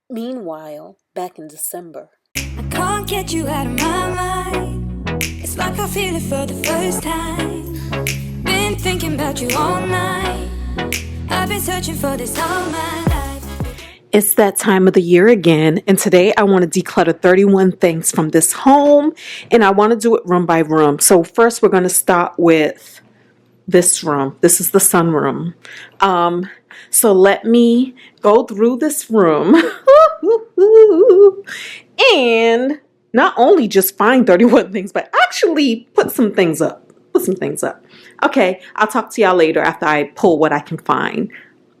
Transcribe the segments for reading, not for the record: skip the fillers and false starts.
Meanwhile, back in December. I can't get you out of my mind. It's like I feel it for the first time. Been thinking about you all night. I've been searching for this all my life. It's that time of the year again, and today I want to declutter 31 things from this home, and I want to do it room by room. So first we're going to start with this room. This is the sunroom. So let me go through this room and not only just find 31 things, but actually put some things up. Okay, I'll talk to y'all later after I pull what I can find.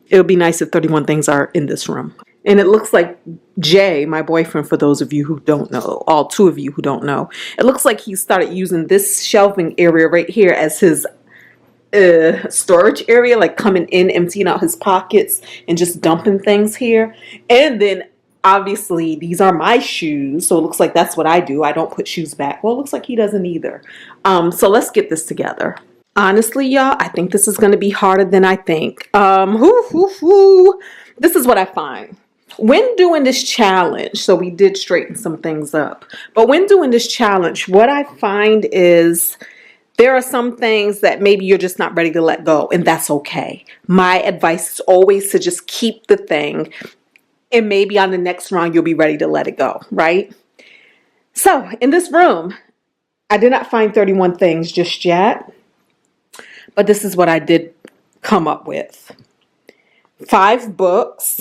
It would be nice if 31 things are in this room. And it looks like Jay, my boyfriend, for those of you who don't know, all two of you who don't know, it looks like he started using this shelving area right here as his storage area, like coming in, emptying out his pockets and just dumping things here. And then obviously these are my shoes, so it looks like that's what I do. I don't put shoes back. Well, it looks like he doesn't either. So let's get this together. Honestly, y'all, I think this is going to be harder than I think. This is what I find. When doing this challenge, so we did straighten some things up, but when doing this challenge, what I find is there are some things that maybe you're just not ready to let go, and that's okay. My advice is always to just keep the thing, and maybe on the next round, you'll be ready to let it go, right? So in this room, I did not find 31 things just yet. But this is what I did come up with. 5 books.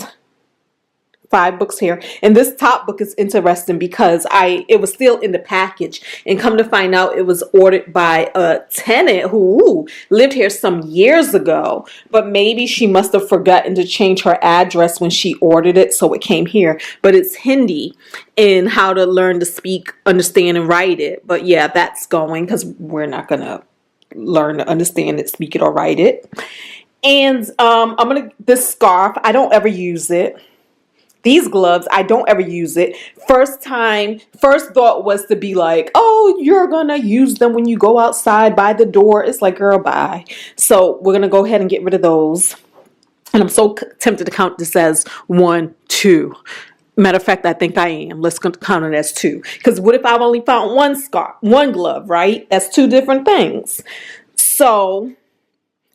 5 books here. And this top book is interesting because it was still in the package. And come to find out, it was ordered by a tenant who lived here some years ago. But maybe she must have forgotten to change her address when she ordered it, so it came here. But it's Hindi in how to learn to speak, understand, and write it. But yeah, that's going because we're not going to learn to understand it, speak it, or write it. And this scarf, I don't ever use it. These gloves, I don't ever use it. First thought was to be like, oh, you're gonna use them when you go outside by the door. It's like, girl, bye. So we're gonna go ahead and get rid of those. And I'm so tempted to count this as 1, 2. Matter of fact, I think I am. Let's count it as 2. Because what if I've only found one glove, right? That's 2 different things. So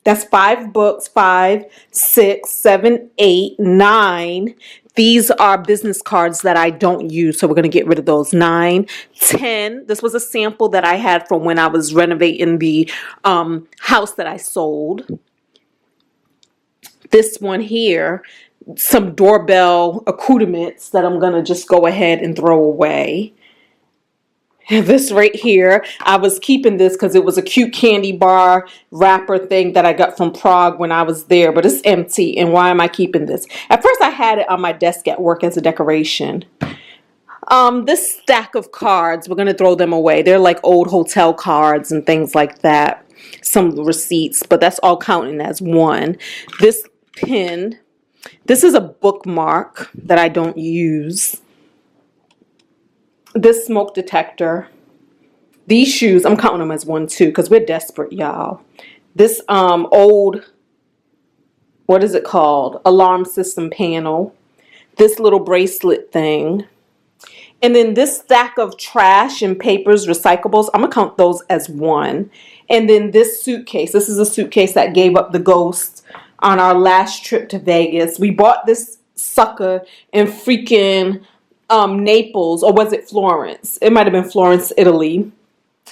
that's 5 books, 5, 6, 7, 8, 9. These are business cards that I don't use, so we're going to get rid of those. 9, 10. This was a sample that I had from when I was renovating the house that I sold. This one here, some doorbell accoutrements that I'm going to just go ahead and throw away. This right here, I was keeping this because it was a cute candy bar wrapper thing that I got from Prague when I was there, but it's empty. And why am I keeping this? At first I had it on my desk at work as a decoration. This stack of cards, we're going to throw them away. They're like old hotel cards and things like that. Some receipts, but that's all counting as 1. This pin, this is a bookmark that I don't use. This smoke detector. These shoes, I'm counting them as 1, 2, because we're desperate, y'all. This old, what is it called? Alarm system panel. This little bracelet thing. And then this stack of trash and papers, recyclables, I'm going to count those as 1. And then this suitcase. This is a suitcase that gave up the ghost on our last trip to Vegas. We bought this sucker in freaking Naples, or was it Florence? It might have been Florence, Italy,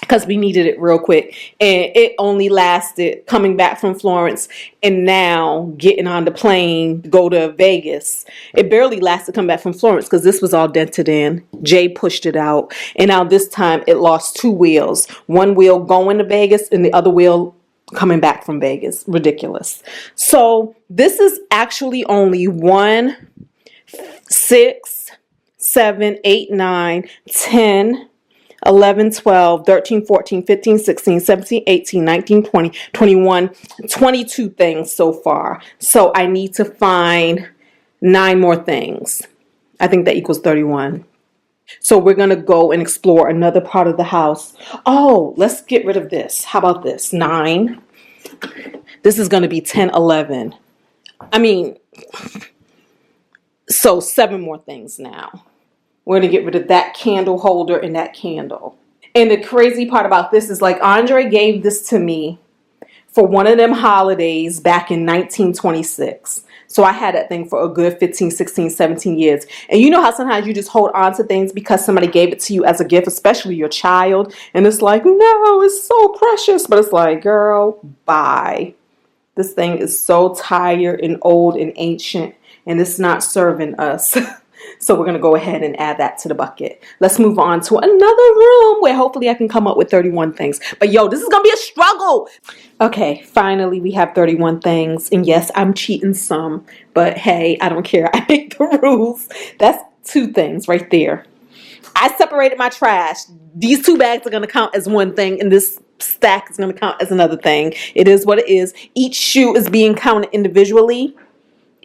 because we needed it real quick. And it only lasted coming back from Florence and now getting on the plane to go to Vegas. It barely lasted coming back from Florence because this was all dented in. Jay pushed it out. And now this time it lost 2 wheels. One wheel going to Vegas and the other wheel coming back from Vegas. Ridiculous. So this is actually only 1, 6, 7, 8, 9, 10, 11, 12, 13, 14, 15, 16, 17, 18, 19, 20, 21, 22 things so far. So I need to find 9 more things. I think that equals 31. So we're going to go and explore another part of the house. Oh, let's get rid of this. How about this? 9. This is going to be 10, 11. I mean, So 7 more things now. We're going to get rid of that candle holder and that candle. And the crazy part about this is like Andre gave this to me for one of them holidays back in 1926. So I had that thing for a good 15, 16, 17 years. And you know how sometimes you just hold on to things because somebody gave it to you as a gift, especially your child. And it's like, no, it's so precious. But it's like, girl, bye. This thing is so tired and old and ancient, and it's not serving us. So we're going to go ahead and add that to the bucket. Let's move on to another room where hopefully I can come up with 31 things. But yo, this is going to be a struggle. Okay, finally we have 31 things. And yes, I'm cheating some. But hey, I don't care. I make the rules. That's 2 things right there. I separated my trash. These 2 bags are going to count as one thing, and this stack is going to count as another thing. It is what it is. Each shoe is being counted individually.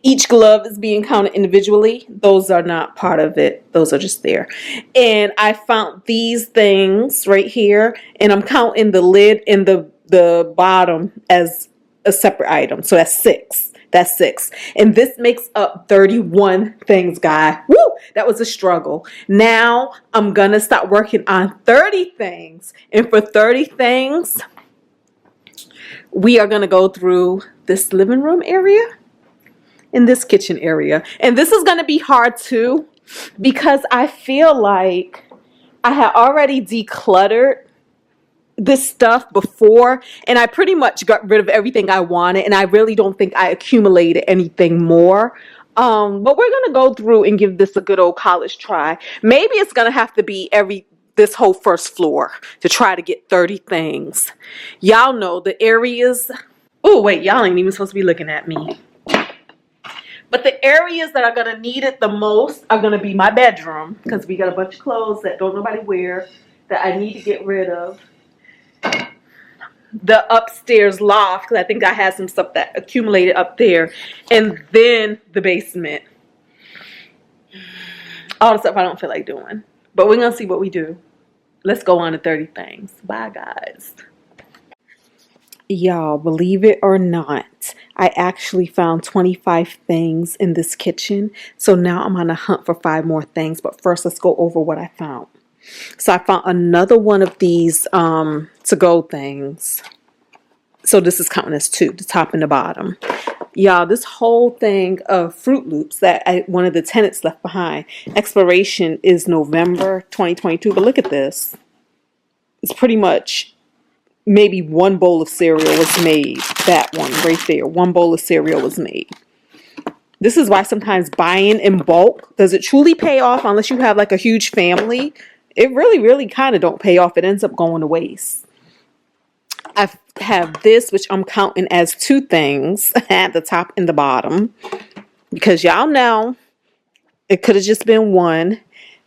Each glove is being counted individually. Those are not part of it. Those are just there. And I found these things right here, and I'm counting the lid and the bottom as a separate item. So that's 6. That's 6. And this makes up 31 things, guys. Woo! That was a struggle. Now I'm going to start working on 30 things. And for 30 things, we are going to go through this living room area and this kitchen area. And this is going to be hard too, because I feel like I had already decluttered this stuff before, and I pretty much got rid of everything I wanted, and I really don't think I accumulated anything more. But we're gonna go through and give this a good old college try. Maybe it's gonna have to be this whole first floor to try to get 30 things. Y'all know the areas. Oh wait, y'all ain't even supposed to be looking at me. But the areas that are gonna need it the most are gonna be my bedroom, because we got a bunch of clothes that don't nobody wear that I need to get rid of. The upstairs loft, because I think I had some stuff that accumulated up there, and then the basement. All the stuff I don't feel like doing, but we're gonna see what we do. Let's go on to 30 things. Bye, guys. Y'all, believe it or not, I actually found 25 things in this kitchen. So now I'm on a hunt for 5 more things. But first, let's go over what I found. So I found another one of these to-go things. So this is counting as 2, the top and the bottom. Y'all, this whole thing of Fruit Loops that one of the tenants left behind. Expiration is November 2022. But look at this. It's pretty much maybe 1 bowl of cereal was made. That one right there. 1 bowl of cereal was made. This is why sometimes buying in bulk, does it truly pay off unless you have like a huge family? It really, really kind of don't pay off. It ends up going to waste. I have this, which I'm counting as 2 things at the top and the bottom, because y'all know it could have just been 1.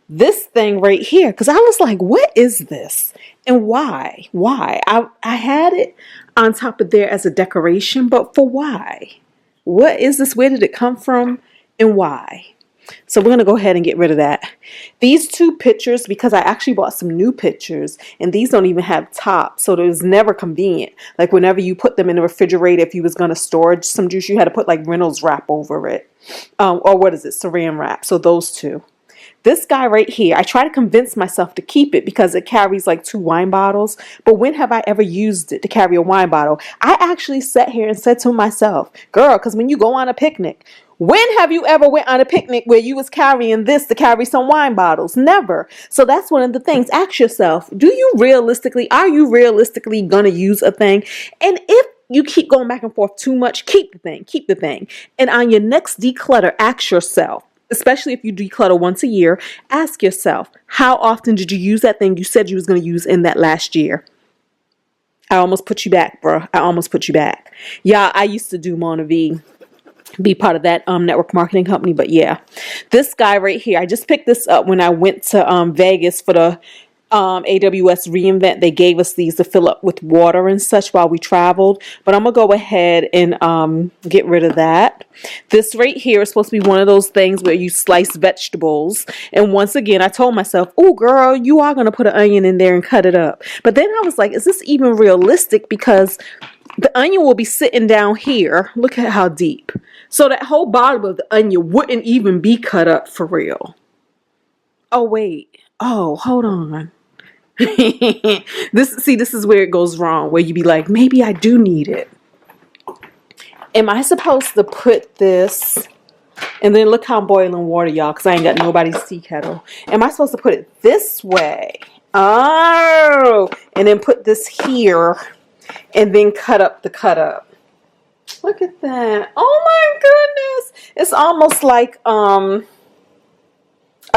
This thing right here, because I was like, what is this? And why? Why? I had it on top of there as a decoration, but for why? What is this? Where did it come from? And why? So we're going to go ahead and get rid of that. These 2 pictures, because I actually bought some new pictures, and these don't even have tops, so it was never convenient. Like whenever you put them in the refrigerator, if you was going to store some juice, you had to put like Reynolds wrap over it. Or what is it? Saran wrap. So those 2. This guy right here, I try to convince myself to keep it because it carries like 2 wine bottles. But when have I ever used it to carry a wine bottle? I actually sat here and said to myself, girl, because when you go on a picnic, when have you ever went on a picnic where you was carrying this to carry some wine bottles? Never. So that's one of the things. Ask yourself, are you realistically going to use a thing? And if you keep going back and forth too much, keep the thing. And on your next declutter, ask yourself, especially if you declutter once a year, ask yourself, how often did you use that thing you said you was going to use in that last year? I almost put you back, bro. I almost put you back. Yeah, I used to do Mona V, be part of that network marketing company. But yeah, this guy right here, I just picked this up when I went to Vegas for the AWS reInvent. They gave us these to fill up with water and such while we traveled, but I'm gonna go ahead and get rid of that. This right here is supposed to be one of those things where you slice vegetables, and once again I told myself, oh girl, you are gonna put an onion in there and cut it up. But then I was like, is this even realistic? Because the onion will be sitting down here. Look at how deep. So that whole bottom of the onion wouldn't even be cut up for real. Oh, wait. Oh, hold on. This is where it goes wrong, where you be like, maybe I do need it. Am I supposed to put this, and then look how I'm boiling water, y'all, because I ain't got nobody's tea kettle. Am I supposed to put it this way? Oh, and then put this here, and then cut up the cut up. Look at that. Oh my goodness. It's almost like a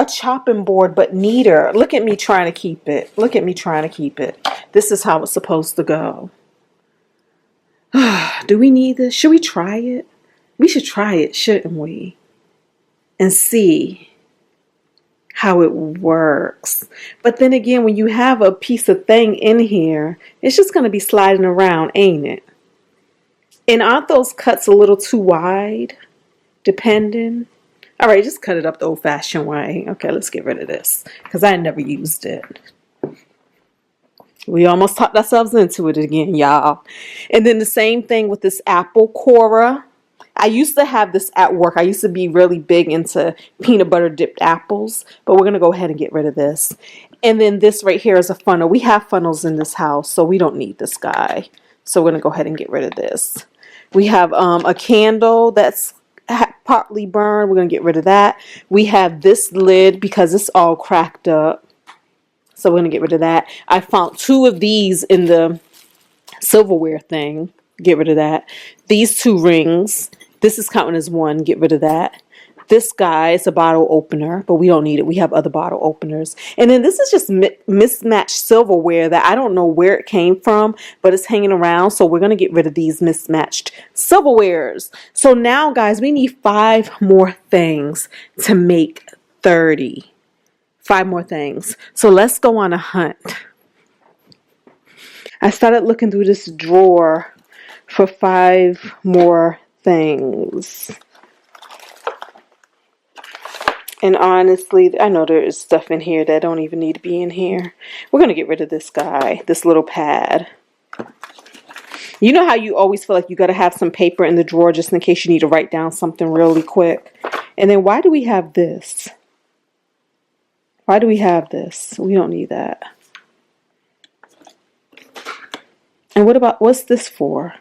chopping board, but neater. Look at me trying to keep it. Look at me trying to keep it. This is how it's supposed to go. Do we need this? Should we try it? We should try it, shouldn't we? And see how it works. But then again, when you have a piece of thing in here, it's just going to be sliding around, ain't it? And aren't those cuts a little too wide? Depending. All right, just cut it up the old-fashioned way. Okay, let's get rid of this because I never used it. We almost talked ourselves into it again, y'all. And then the same thing with this apple cora. I used to have this at work. I used to be really big into peanut butter dipped apples, but we're going to go ahead and get rid of this. And then this right here is a funnel. We have funnels in this house, so we don't need this guy. So we're going to go ahead and get rid of this. We have a candle that's partly burned. We're going to get rid of that. We have this lid because it's all cracked up. So we're going to get rid of that. I found 2 of these in the silverware thing. Get rid of that. These 2 rings. This is counting as 1. Get rid of that. This guy is a bottle opener, but we don't need it. We have other bottle openers. And then this is just mismatched silverware that I don't know where it came from, but it's hanging around. So we're going to get rid of these mismatched silverwares. So now, guys, we need 5 more things to make 30. 5 more things. So let's go on a hunt. I started looking through this drawer for 5 more things. And honestly, I know there is stuff in here that don't even need to be in here. We're going to get rid of this guy, this little pad. You know how you always feel like you got to have some paper in the drawer just in case you need to write down something really quick. And then why do we have this? Why do we have this? We don't need that. And what's this for?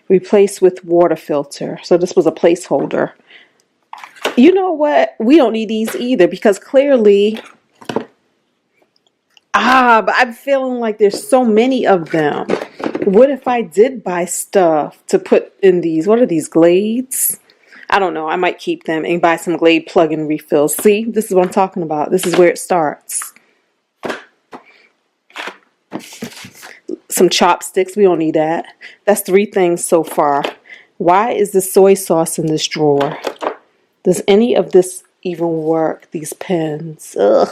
Replace with water filter. So this was a placeholder. You know what? We don't need these either because clearly, but I'm feeling like there's so many of them. What if I did buy stuff to put in these? What are these, Glades? I don't know. I might keep them and buy some Glade plug-in refills. See, this is what I'm talking about. This is where it starts. Some chopsticks. We don't need that. That's 3 things so far. Why is the soy sauce in this drawer? Does any of this even work? These pens. Ugh.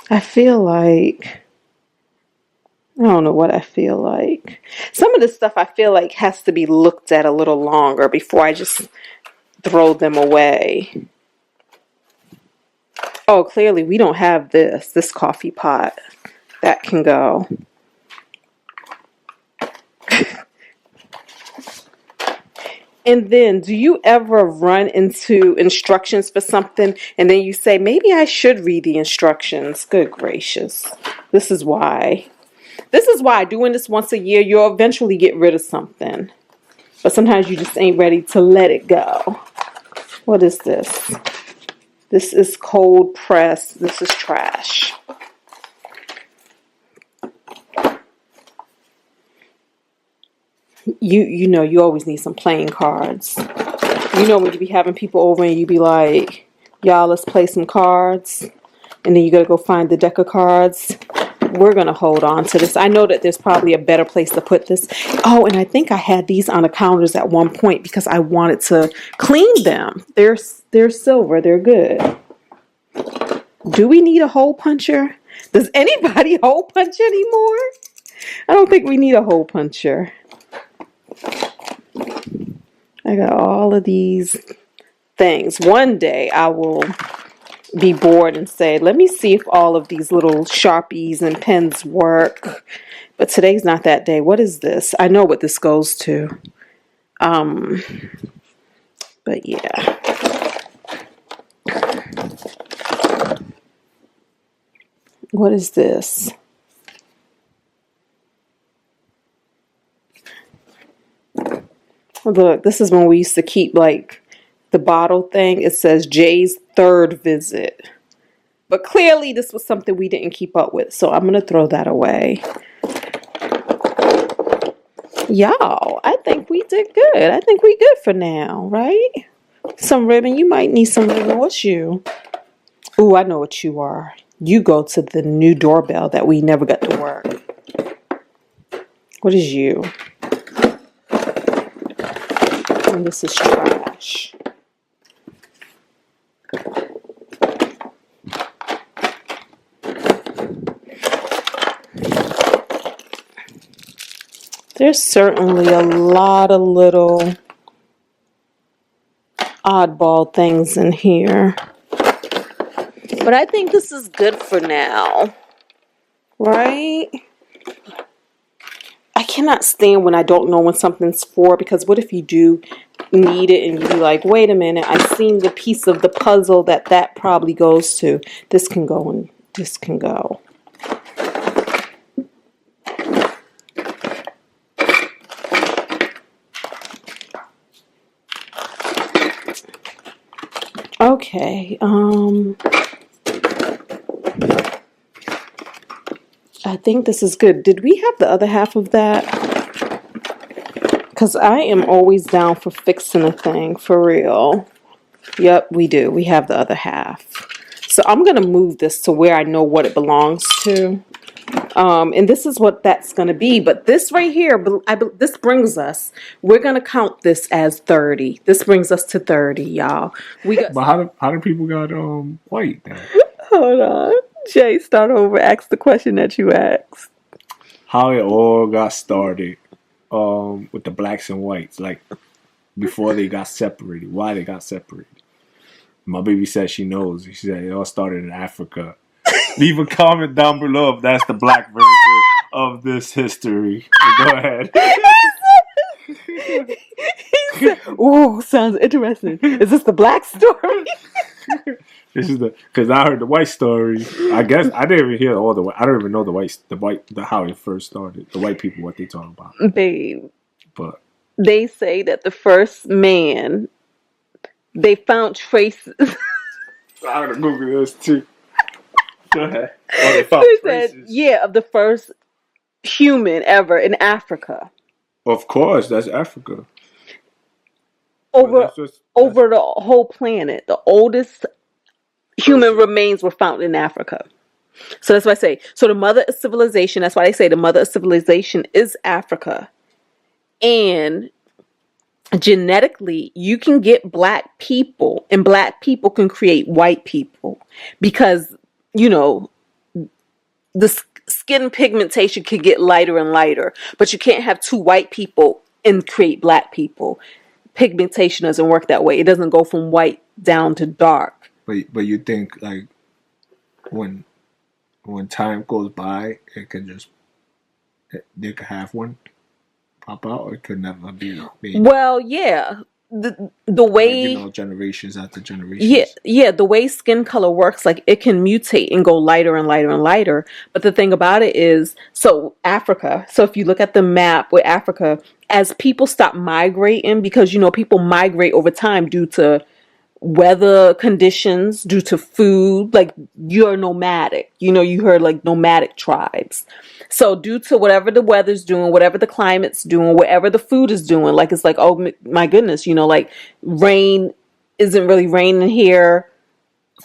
I feel like, I don't know what I feel like. Some of this stuff I feel like has to be looked at a little longer before I just throw them away. Oh, clearly we don't have this coffee pot. That can go. And then, do you ever run into instructions for something and then you say, maybe I should read the instructions? Good gracious. This is why. This is why doing this once a year, you'll eventually get rid of something. But sometimes you just ain't ready to let it go. What is this? This is cold press. This is trash. You know you always need some playing cards. You know when you be having people over and you be like, y'all, let's play some cards. And then you got to go find the deck of cards. We're going to hold on to this. I know that there's probably a better place to put this. Oh, and I think I had these on the counters at one point because I wanted to clean them. They're silver. They're good. Do we need a hole puncher? Does anybody hole punch anymore? I don't think we need a hole puncher. I got all of these things. One day I will be bored and say, let me see if all of these little Sharpies and pens work. But today's not that day. What is this? I know what this goes to. But yeah. What is this? Look, this is when we used to keep like the bottle thing. It says Jay's third visit. But clearly this was something we didn't keep up with. So I'm going to throw that away. Y'all, I think we did good. I think we good for now, right? Some ribbon. You might need some ribbon. What's you? Ooh, I know what you are. You go to the new doorbell that we never got to work. What is you? And this is trash. There's certainly a lot of little oddball things in here. But I think this is good for now. Right? I cannot stand when I don't know when something's for, because what if you do need it and you be like, wait a minute, I've seen the piece of the puzzle that probably goes to. This can go and this can go. Okay, I think this is good. Did we have the other half of that? Because I am always down for fixing a thing, for real. Yep, we do. We have the other half. So I'm going to move this to where I know what it belongs to. And this is what that's going to be. But this right here, this brings us, we're going to count this as 30. This brings us to 30, y'all. But how do people got white then? Hold on. Jay, start over. Ask the question that you asked. How it all got started with the blacks and whites, like before they got separated. Why they got separated. My baby said she knows. She said it all started in Africa. Leave a comment down below if that's the black version of this history. Go ahead. He said, ooh, sounds interesting. Is this the black story? This is because I heard the white story. I guess I didn't even hear all the white. I don't even know how it first started. The white people, what they talking about. Babe. But they say that the first man, they found traces. I'm gonna Google this too. Go ahead. Oh, they found traces. Yeah, of the first human ever in Africa. Of course, that's Africa. Over the whole planet, the oldest human remains were found in Africa. So that's why I say. So the mother of civilization. That's why they say the mother of civilization is Africa. And genetically, you can get black people, and black people can create white people because, you know, the skin pigmentation could get lighter and lighter, but you can't have two white people and create black people. Pigmentation doesn't work that way. It doesn't go from white down to dark. But you think like when time goes by, they could have one pop out, or it could never be made. Well, yeah. The way, like, generations after generations. Yeah. The way skin color works, like it can mutate and go lighter and lighter and lighter. But the thing about it is, so Africa. So if you look at the map with Africa, as people stop migrating, because you know people migrate over time due to weather conditions, due to food, like you're nomadic. You know, you heard like nomadic tribes. So due to whatever the weather's doing, whatever the climate's doing, whatever the food is doing, like it's like, oh my goodness, you know, like rain isn't really raining here.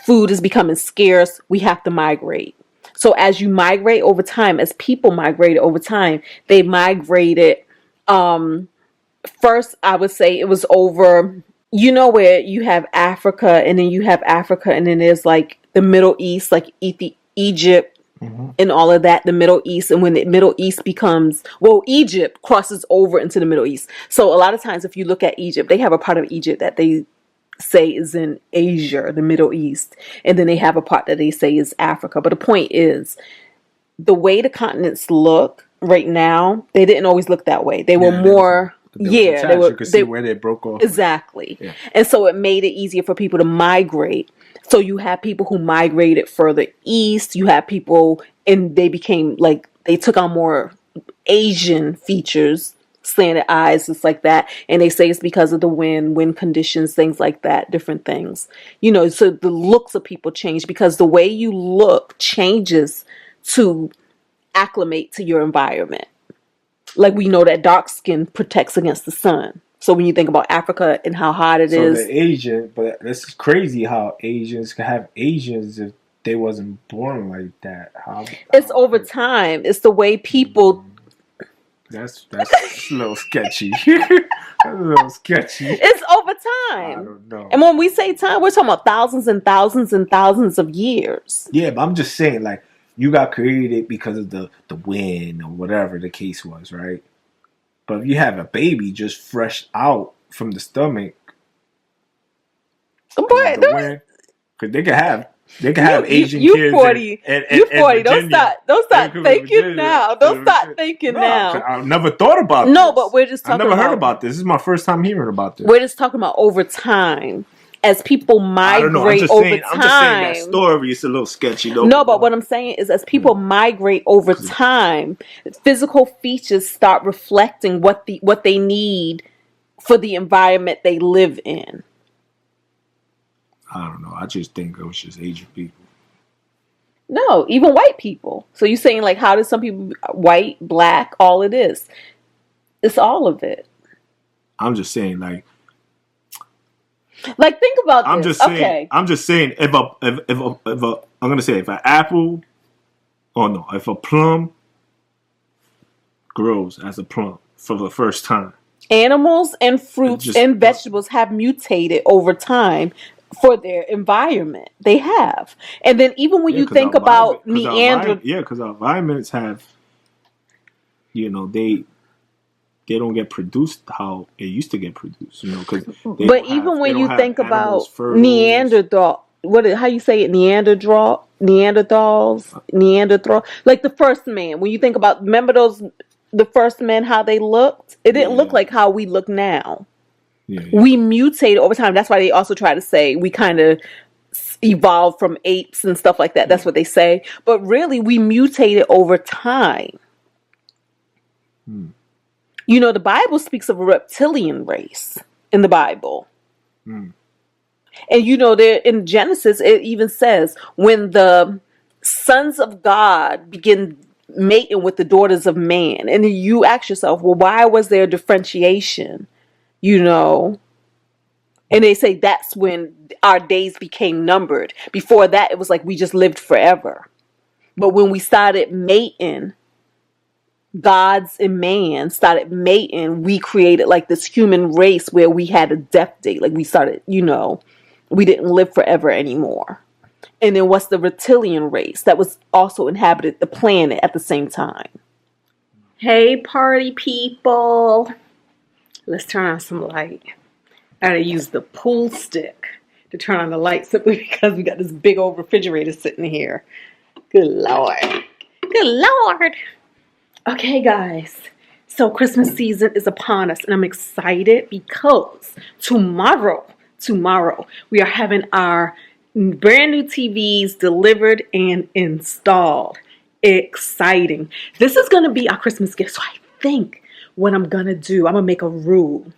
Food is becoming scarce. We have to migrate. So as you migrate over time, as people migrated over time, they migrated. First, I would say it was over, you know, where you have Africa and then there's like the Middle East, like Egypt. Mm-hmm. And all of that, the Middle East. And when the Middle East becomes, well, Egypt crosses over into the Middle East. So a lot of times if you look at Egypt, they have a part of Egypt that they say is in Asia, the Middle East, and then they have a part that they say is Africa. But the point is, the way the continents look right now, they didn't always look that way. They were more, you could see where they broke off. Exactly. Yeah. And so it made it easier for people to migrate. So you have people who migrated further east. You have people, and they became like, they took on more Asian features, slanted eyes, just like that. And they say it's because of the wind conditions, things like that, different things. You know, so the looks of people change because the way you look changes to acclimate to your environment. Like we know that dark skin protects against the sun. So when you think about Africa and how hot it is. So the Asian, but this is crazy how Asians can have Asians if they wasn't born like that. It's over time. It's the way people. That's a little sketchy. That's a little sketchy. It's over time. I don't know. And when we say time, we're talking about thousands and thousands and thousands of years. Yeah, but I'm just saying, like, you got created because of the wind or whatever the case was, right? But if you have a baby just fresh out from the stomach, boy, because they can have Asian you kids. 40. You 40. Don't start thinking now. Don't start thinking now. I never thought about this. No, but we're just talking about. I never heard about this. This is my first time hearing about this. We're just talking about over time. As people migrate over time. I'm just saying that story is a little sketchy, though. No, but what I'm saying is as people migrate over time, physical features start reflecting what they need for the environment they live in. I don't know. I just think it was just Asian people. No, even white people. So you're saying, like, how does some people, white, black, all it is? It's all of it. I'm just saying, like, think about this. I'm just saying, if an apple, if a plum grows as a plum for the first time. Animals and fruits and vegetables have mutated over time for their environment. They have. And then even when you think about Neanderthals. Because our environments have, they don't get produced how it used to get produced, But even when you think about Neanderthal, how you say it, Neanderthal, like the first man. When you think about, remember the first men, how they looked? It didn't look like how we look now. Yeah. We mutated over time. That's why they also try to say we kind of evolved from apes and stuff like that. That's what they say. But really, we mutated over time. The Bible speaks of a reptilian race in the Bible. And there in Genesis, it even says when the sons of God begin mating with the daughters of man. And then you ask yourself, well, why was there differentiation? And they say that's when our days became numbered. Before that, it was like we just lived forever. But when we started mating, gods and man started mating, we created like this human race where we had a death date. Like we started, we didn't live forever anymore. And then what's the reptilian race that was also inhabited the planet at the same time? Hey, party people. Let's turn on some light. I gotta use the pool stick to turn on the light simply because we got this big old refrigerator sitting here. Good Lord. Good Lord. Okay, guys. So Christmas season is upon us, and I'm excited because tomorrow, we are having our brand new TVs delivered and installed. Exciting. This is going to be our Christmas gift. So I think what I'm going to do, I'm going to make a rule.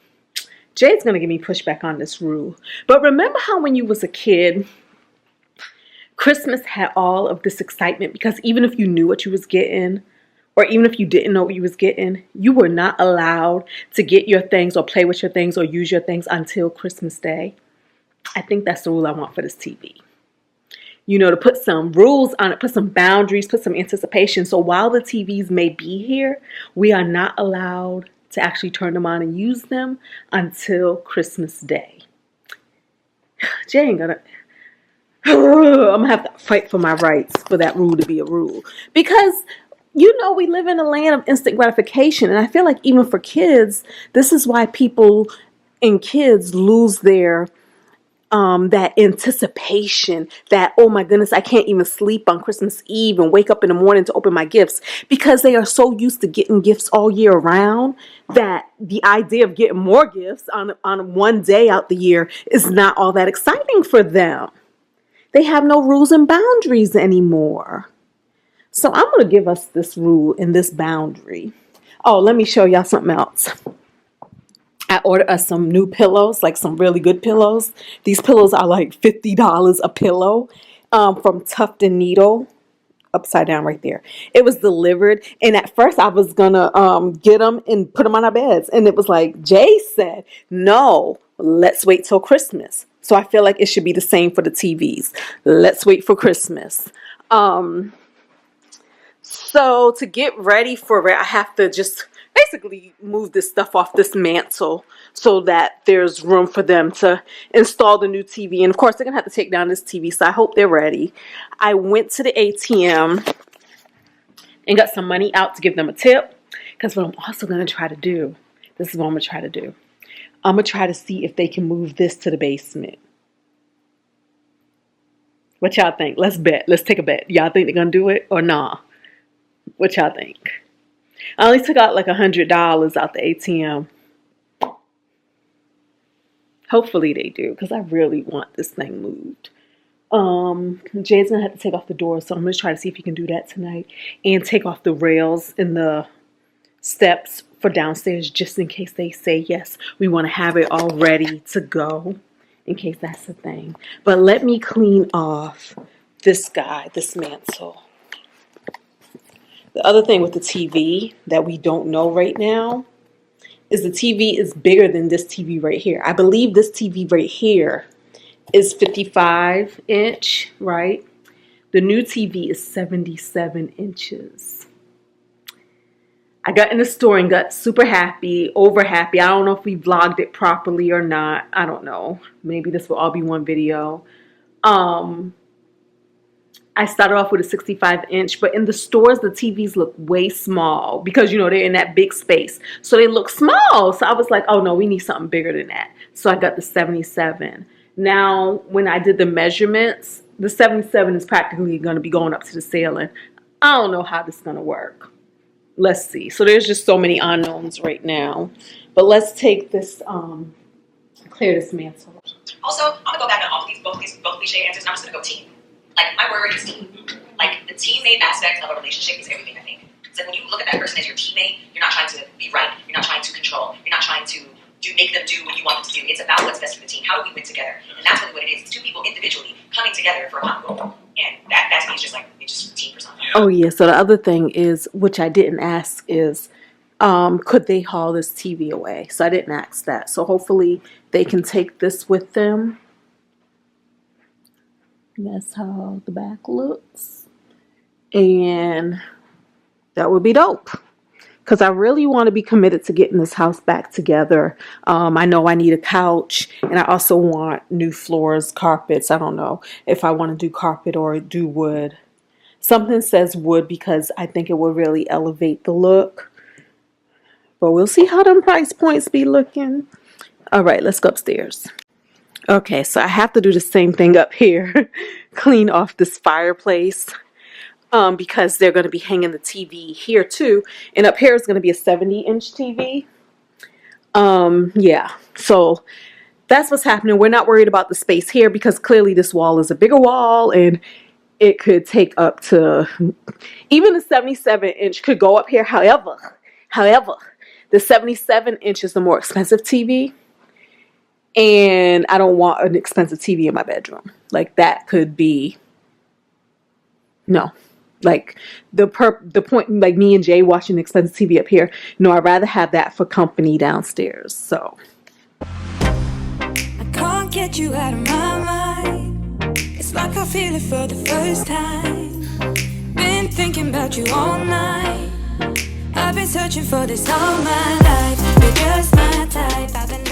Jay's going to give me pushback on this rule. But remember how when you was a kid, Christmas had all of this excitement because even if you knew what you was getting, or even if you didn't know what you was getting, you were not allowed to get your things or play with your things or use your things until Christmas Day. I think that's the rule I want for this TV. To put some rules on it, put some boundaries, put some anticipation. So while the TVs may be here, we are not allowed to actually turn them on and use them until Christmas Day. Jay ain't gonna... I'm gonna have to fight for my rights for that rule to be a rule. Because, we live in a land of instant gratification. And I feel like even for kids, this is why people and kids lose their that anticipation that, oh my goodness, I can't even sleep on Christmas Eve and wake up in the morning to open my gifts, because they are so used to getting gifts all year round that the idea of getting more gifts on one day out the year is not all that exciting for them. They have no rules and boundaries anymore. So I'm going to give us this rule and this boundary. Oh, let me show y'all something else. I ordered us some new pillows, like some really good pillows. These pillows are like $50 a pillow from Tuft and Needle. Upside down right there. It was delivered, and at first I was gonna get them and put them on our beds, and it was like Jay said, no, let's wait till Christmas. So I feel like it should be the same for the TVs. Let's wait for Christmas. So to get ready for it, I have to just basically move this stuff off this mantle so that there's room for them to install the new TV. And of course, they're going to have to take down this TV, so I hope they're ready. I went to the ATM and got some money out to give them a tip, because what I'm also going to try to do, this is what I'm going to try to do. I'm going to try to see if they can move this to the basement. What y'all think? Let's bet. Let's take a bet. Y'all think they're going to do it or nah? What y'all think? I only took out like $100 out the ATM. Hopefully they do, because I really want this thing moved. Jay's gonna have to take off the door, so I'm gonna try to see if he can do that tonight, and take off the rails and the steps for downstairs, just in case they say yes, we want to have it all ready to go, in case that's the thing. But let me clean off this guy, this mantle. The other thing with the TV that we don't know right now is the TV is bigger than this TV right here. I believe this TV right here is 55 inch, right? The new TV is 77 inches. I got in the store and got super happy, over happy. I don't know if we vlogged it properly or not. I don't know. Maybe this will all be one video. I started off with a 65 inch, but in the stores, the TVs look way small because, you know, they're in that big space. So they look small. So I was like, oh no, we need something bigger than that. So I got the 77. Now, when I did the measurements, the 77 is practically going to be going up to the ceiling. I don't know how this is going to work. Let's see. So there's just so many unknowns right now. But let's take this, clear this mantle. Also, I'm going to go back on all of these, both cliche answers, and I'm just going to go team. Like, my word is team. Like, the teammate aspect of a relationship is everything, I think. It's like when you look at that person as your teammate, you're not trying to be right. You're not trying to control. You're not trying to make them do what you want them to do. It's about what's best for the team. How do we win together? And that's really what it is. It's two people individually coming together for a common goal. And that to me is just like, it's just team for something. Oh, yeah. So the other thing is, which I didn't ask, is could they haul this TV away? So I didn't ask that. So hopefully they can take this with them. That's how the back looks. And that would be dope. Because I really want to be committed to getting this house back together. I know I need a couch. And I also want new floors, carpets. I don't know if I want to do carpet or do wood. Something says wood because I think it will really elevate the look. But we'll see how them price points be looking. All right, let's go upstairs. Okay, so I have to do the same thing up here. Clean off this fireplace. Because they're going to be hanging the TV here too. And up here is going to be a 70-inch TV. Yeah, so that's what's happening. We're not worried about the space here because clearly this wall is a bigger wall and it could take up to, even the 77-inch could go up here. However, the 77-inch is the more expensive TV. And I don't want an expensive TV in my bedroom. Like that could be, no. Like the point, like me and Jay watching expensive TV up here. No, I'd rather have that for company downstairs. So I can't get you out of my mind. It's like I feel it for the first time. Been thinking about you all night. I've been searching for this all my life. You're just my type. I've been